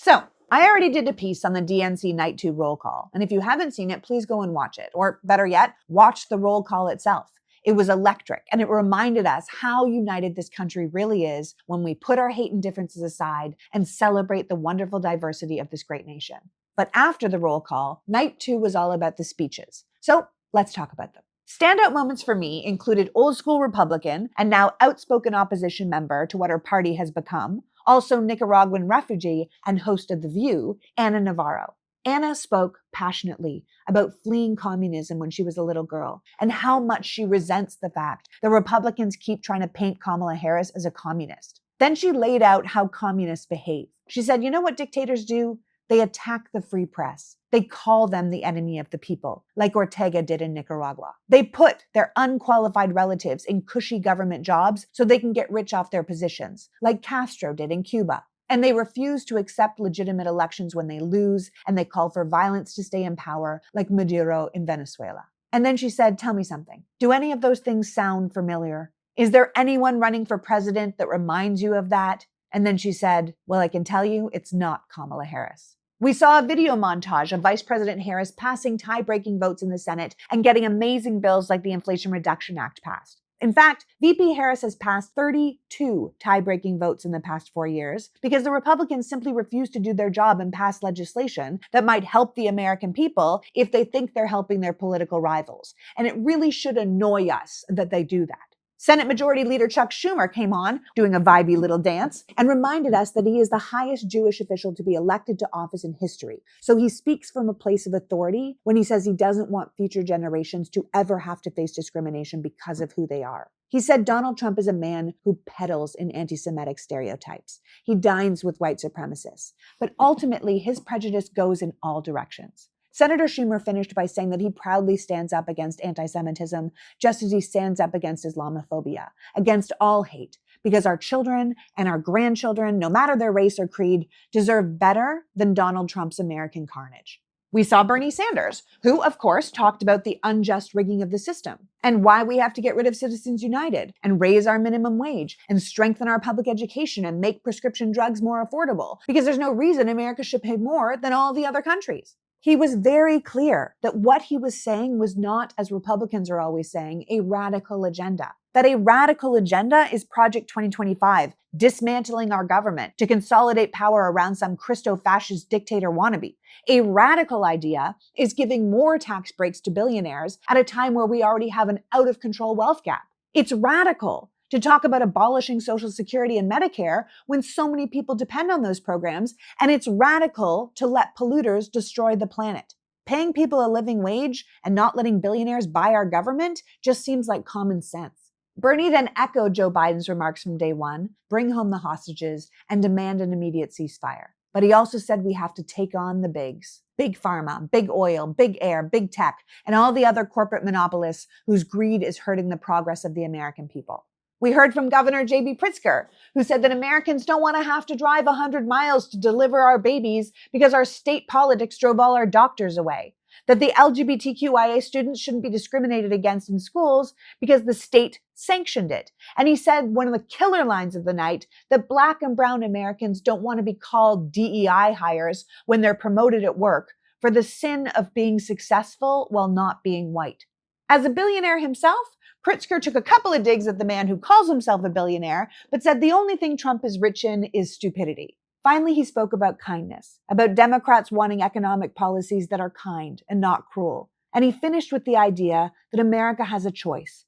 So, I already did a piece on the DNC Night 2 roll call, and if you haven't seen it, please go and watch it. Or better yet, watch the roll call itself. It was electric, and it reminded us how united this country really is when we put our hate and differences aside and celebrate the wonderful diversity of this great nation. But after the roll call, Night 2 was all about the speeches. So, let's talk about them. Standout moments for me included old school Republican and now outspoken opposition member to what her party has become, also Nicaraguan refugee and host of The View, Ana Navarro. Ana spoke passionately about fleeing communism when she was a little girl and how much she resents the fact that Republicans keep trying to paint Kamala Harris as a communist. Then she laid out how communists behave. She said, you know what dictators do? They attack the free press. They call them the enemy of the people, like Ortega did in Nicaragua. They put their unqualified relatives in cushy government jobs so they can get rich off their positions, like Castro did in Cuba. And they refuse to accept legitimate elections when they lose, and they call for violence to stay in power, like Maduro in Venezuela. And then she said, tell me something. Do any of those things sound familiar? Is there anyone running for president that reminds you of that? And then she said, well, I can tell you it's not Kamala Harris. We saw a video montage of Vice President Harris passing tie-breaking votes in the Senate and getting amazing bills like the Inflation Reduction Act passed. In fact, VP Harris has passed 32 tie-breaking votes in the past 4 years because the Republicans simply refuse to do their job and pass legislation that might help the American people if they think they're helping their political rivals. And it really should annoy us that they do that. Senate Majority Leader Chuck Schumer came on, doing a vibey little dance, and reminded us that he is the highest Jewish official to be elected to office in history. So he speaks from a place of authority when he says he doesn't want future generations to ever have to face discrimination because of who they are. He said Donald Trump is a man who peddles in anti-Semitic stereotypes. He dines with white supremacists. But ultimately, his prejudice goes in all directions. Senator Schumer finished by saying that he proudly stands up against anti-Semitism, just as he stands up against Islamophobia, against all hate, because our children and our grandchildren, no matter their race or creed, deserve better than Donald Trump's American carnage. We saw Bernie Sanders, who, of course, talked about the unjust rigging of the system and why we have to get rid of Citizens United and raise our minimum wage and strengthen our public education and make prescription drugs more affordable, because there's no reason America should pay more than all the other countries. He was very clear that what he was saying was not, as Republicans are always saying, a radical agenda. That a radical agenda is Project 2025, dismantling our government to consolidate power around some Christo-fascist dictator wannabe. A radical idea is giving more tax breaks to billionaires at a time where we already have an out-of-control wealth gap. It's radical to talk about abolishing Social Security and Medicare when so many people depend on those programs, and it's radical to let polluters destroy the planet. Paying people a living wage and not letting billionaires buy our government just seems like common sense. Bernie then echoed Joe Biden's remarks from day one, bring home the hostages, and demand an immediate ceasefire. But he also said we have to take on the bigs. Big pharma, big oil, big air, big tech, and all the other corporate monopolists whose greed is hurting the progress of the American people. We heard from Governor J.B. Pritzker, who said that Americans don't want to have to drive 100 miles to deliver our babies because our state politics drove all our doctors away. That the LGBTQIA students shouldn't be discriminated against in schools because the state sanctioned it. And he said one of the killer lines of the night, that Black and brown Americans don't want to be called DEI hires when they're promoted at work for the sin of being successful while not being white. As a billionaire himself, Pritzker took a couple of digs at the man who calls himself a billionaire, but said the only thing Trump is rich in is stupidity. Finally, he spoke about kindness, about Democrats wanting economic policies that are kind and not cruel. And he finished with the idea that America has a choice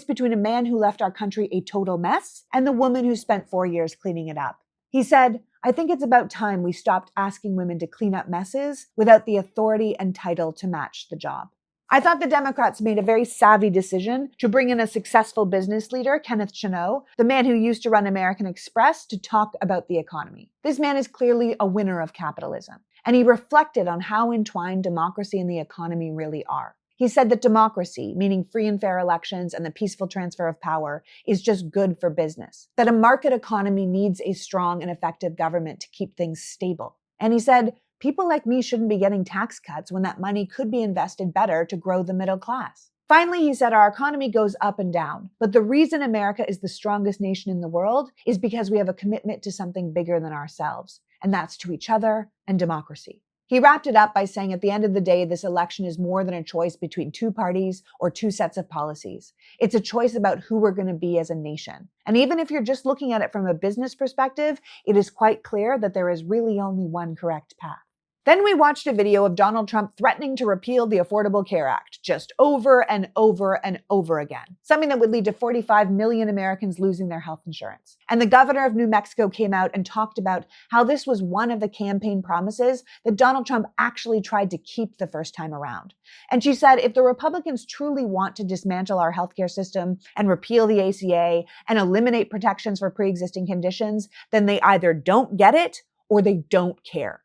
between a man who left our country a total mess and the woman who spent 4 years cleaning it up. He said, I think it's about time we stopped asking women to clean up messes without the authority and title to match the job. I thought the Democrats made a very savvy decision to bring in a successful business leader, Kenneth Chauveau, the man who used to run American Express, to talk about the economy. This man is clearly a winner of capitalism, and he reflected on how entwined democracy and the economy really are. He said that democracy, meaning free and fair elections and the peaceful transfer of power, is just good for business, that a market economy needs a strong and effective government to keep things stable. And he said, people like me shouldn't be getting tax cuts when that money could be invested better to grow the middle class. Finally, he said our economy goes up and down, but the reason America is the strongest nation in the world is because we have a commitment to something bigger than ourselves. and that's to each other and democracy. He wrapped it up by saying, at the end of the day, this election is more than a choice between two parties or two sets of policies. It's a choice about who we're going to be as a nation. And even if you're just looking at it from a business perspective, it is quite clear that there is really only one correct path. Then we watched a video of Donald Trump threatening to repeal the Affordable Care Act, just over and over and over again, something that would lead to 45 million Americans losing their health insurance. And the governor of New Mexico came out and talked about how this was one of the campaign promises that Donald Trump actually tried to keep the first time around. And she said, if the Republicans truly want to dismantle our healthcare system and repeal the ACA and eliminate protections for pre-existing conditions, then they either don't get it or they don't care.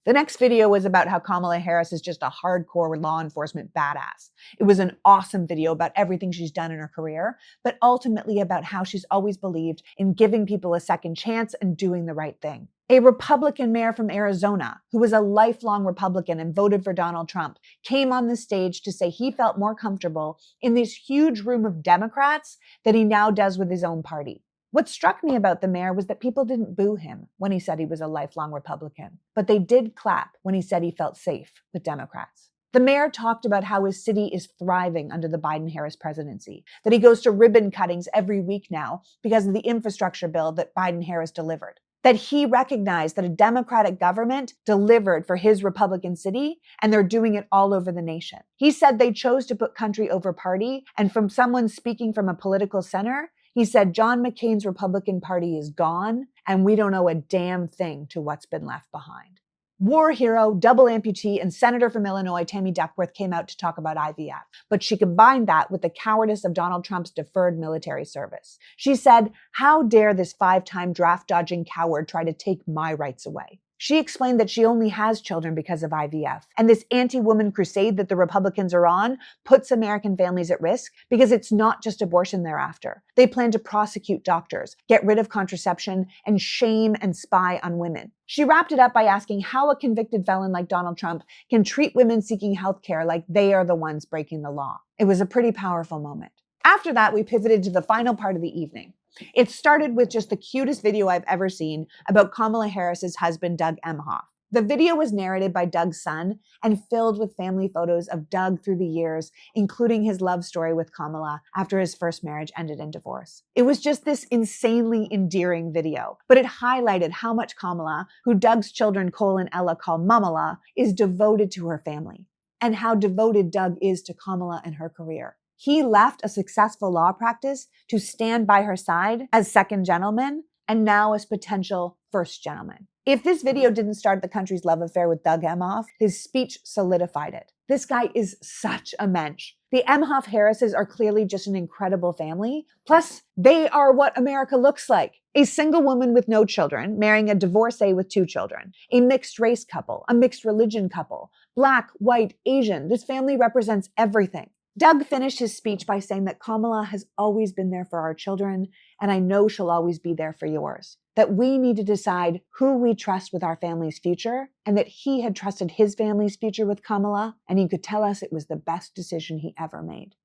The next video was about how Kamala Harris is just a hardcore law enforcement badass. It was an awesome video about everything she's done in her career, but ultimately about how she's always believed in giving people a second chance and doing the right thing. A Republican mayor from Arizona, who was a lifelong Republican and voted for Donald Trump, came on the stage to say he felt more comfortable in this huge room of Democrats than he now does with his own party. What struck me about the mayor was that people didn't boo him when he said he was a lifelong Republican, but they did clap when he said he felt safe with Democrats. The mayor talked about how his city is thriving under the Biden-Harris presidency, that he goes to ribbon cuttings every week now because of the infrastructure bill that Biden-Harris delivered, that he recognized that a Democratic government delivered for his Republican city, and they're doing it all over the nation. He said they chose to put country over party, and from someone speaking from a political center, he said, John McCain's Republican Party is gone, and we don't owe a damn thing to what's been left behind. War hero, double amputee, and Senator from Illinois, Tammy Duckworth, came out to talk about IVF, but she combined that with the cowardice of Donald Trump's deferred military service. She said, how dare this 5-time draft-dodging coward try to take my rights away? She explained that she only has children because of IVF, and this anti-woman crusade that the Republicans are on puts American families at risk because it's not just abortion they're after. They plan to prosecute doctors, get rid of contraception, and shame and spy on women. She wrapped it up by asking how a convicted felon like Donald Trump can treat women seeking health care like they are the ones breaking the law. It was a pretty powerful moment. After that, we pivoted to the final part of the evening. It started with just the cutest video I've ever seen about Kamala Harris's husband, Doug Emhoff. The video was narrated by Doug's son and filled with family photos of Doug through the years, including his love story with Kamala after his first marriage ended in divorce. It was just this insanely endearing video, but it highlighted how much Kamala, who Doug's children Cole and Ella call Mamala, is devoted to her family, and how devoted Doug is to Kamala and her career. He left a successful law practice to stand by her side as second gentleman and now as potential first gentleman. If this video didn't start the country's love affair with Doug Emhoff, his speech solidified it. This guy is such a mensch. The Emhoff Harrises are clearly just an incredible family. Plus, they are what America looks like. A single woman with no children marrying a divorcee with 2 children, a mixed race couple, a mixed religion couple, Black, white, Asian. This family represents everything. Doug finished his speech by saying that Kamala has always been there for our children, and I know she'll always be there for yours. That we need to decide who we trust with our family's future, and that he had trusted his family's future with Kamala, and he could tell us it was the best decision he ever made.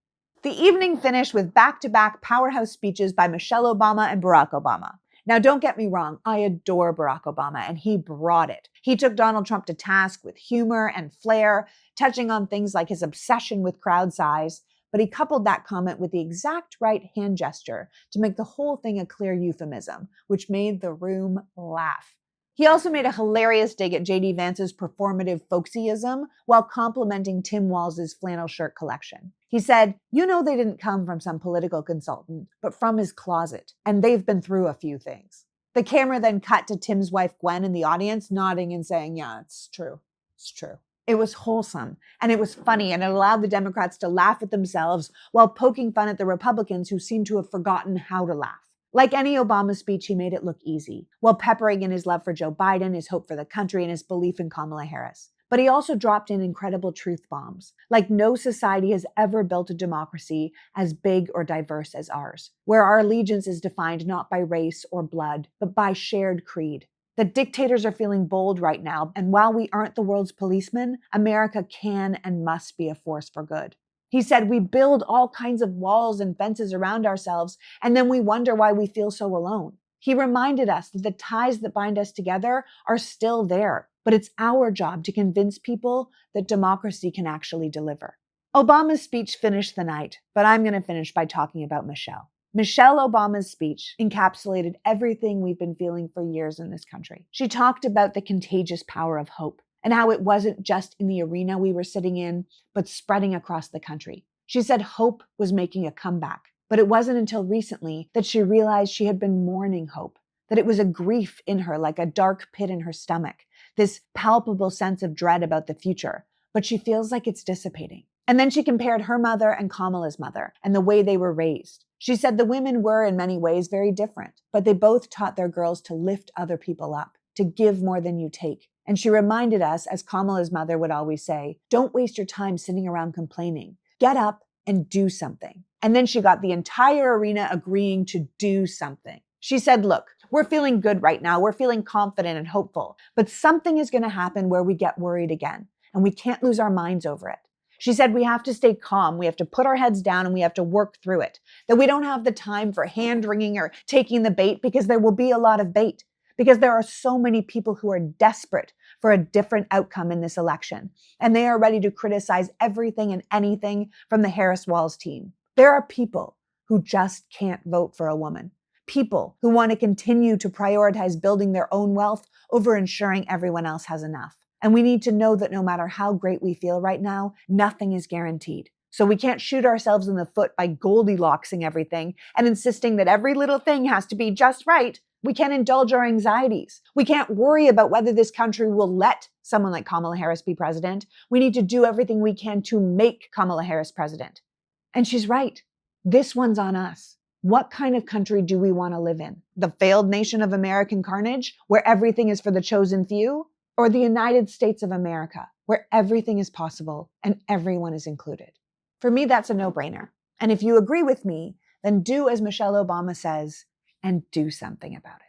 The evening finished with back-to-back powerhouse speeches by Michelle Obama and Barack Obama. Now, don't get me wrong, I adore Barack Obama, and he brought it. He took Donald Trump to task with humor and flair, touching on things like his obsession with crowd size, but he coupled that comment with the exact right hand gesture to make the whole thing a clear euphemism, which made the room laugh. He also made a hilarious dig at J.D. Vance's performative folksyism while complimenting Tim Walz's flannel shirt collection. He said, you know they didn't come from some political consultant, but from his closet, and they've been through a few things. The camera then cut to Tim's wife Gwen in the audience, nodding and saying, yeah, it's true. It's true. It was wholesome, and it was funny, and it allowed the Democrats to laugh at themselves while poking fun at the Republicans who seemed to have forgotten how to laugh. Like any Obama speech, he made it look easy, while peppering in his love for Joe Biden, his hope for the country, and his belief in Kamala Harris. But he also dropped in incredible truth bombs, like no society has ever built a democracy as big or diverse as ours, where our allegiance is defined not by race or blood, but by shared creed. The dictators are feeling bold right now, and while we aren't the world's policemen, America can and must be a force for good. He said, we build all kinds of walls and fences around ourselves, and then we wonder why we feel so alone. He reminded us that the ties that bind us together are still there, but it's our job to convince people that democracy can actually deliver. Obama's speech finished the night, but I'm going to finish by talking about Michelle. Michelle Obama's speech encapsulated everything we've been feeling for years in this country. She talked about the contagious power of hope and how it wasn't just in the arena we were sitting in, but spreading across the country. She said hope was making a comeback, but it wasn't until recently that she realized she had been mourning hope, that it was a grief in her like a dark pit in her stomach, this palpable sense of dread about the future, but she feels like it's dissipating. And then she compared her mother and Kamala's mother and the way they were raised. She said the women were in many ways very different, but they both taught their girls to lift other people up, to give more than you take. And she reminded us, as Kamala's mother would always say, don't waste your time sitting around complaining. Get up and do something. And then she got the entire arena agreeing to do something. She said, look, we're feeling good right now. We're feeling confident and hopeful, but something is going to happen where we get worried again, and we can't lose our minds over it. She said we have to stay calm, we have to put our heads down, and we have to work through it. That we don't have the time for hand-wringing or taking the bait, because there will be a lot of bait, because there are so many people who are desperate for a different outcome in this election, and they are ready to criticize everything and anything from the Harris-Walz team. There are people who just can't vote for a woman. People who want to continue to prioritize building their own wealth over ensuring everyone else has enough. And we need to know that no matter how great we feel right now, nothing is guaranteed. So we can't shoot ourselves in the foot by Goldilocks-ing everything and insisting that every little thing has to be just right. We can't indulge our anxieties. We can't worry about whether this country will let someone like Kamala Harris be president. We need to do everything we can to make Kamala Harris president. And she's right. This one's on us. What kind of country do we want to live in? The failed nation of American carnage, where everything is for the chosen few? Or the United States of America, where everything is possible and everyone is included? For me, that's a no-brainer. And if you agree with me, then do as Michelle Obama says and do something about it.